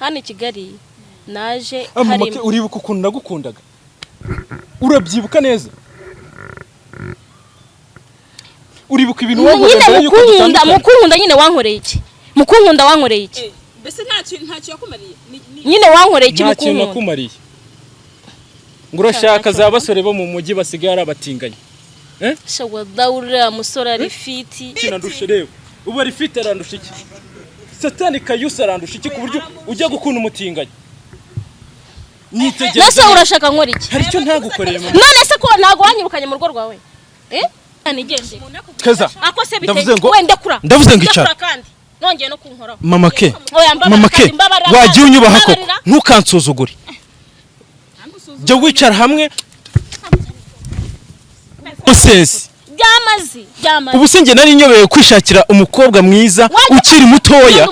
hano i Kigali naje hari uribuka ukuntu nagukundaga urabyibuka neza uribuka ibintu nyine mukunkunda nyine wankoreye iki mukunkunda wankoreye iki bese ntacyo yakumariye nyine wankoreye iki mukunkunda ntacyo nakumariye ngo urashaka za basore bo mu mujyi basigaye ari abatinganye shawa daura musore ari fiti kinandushe rero ubu ari fiti arandusha iki satani kayusa arandusha iki ku buryo ujya gukunda umutinganye nitegereza nase urashaka nkora iki hari icyo ntagukoreye mama none se ko nago wanyirukanye mu rugo rwawe nigende Keza ndavuze ngo wende kura ndavuze ngo icara kandi nongeye no kunkoraho mama ke wagiye unyubaha koko ntukansuzugure jya wicara hamwe usese byamazi ubu se nge nari nyobeye kwishakira umukobwa mwiza ukiri mutoya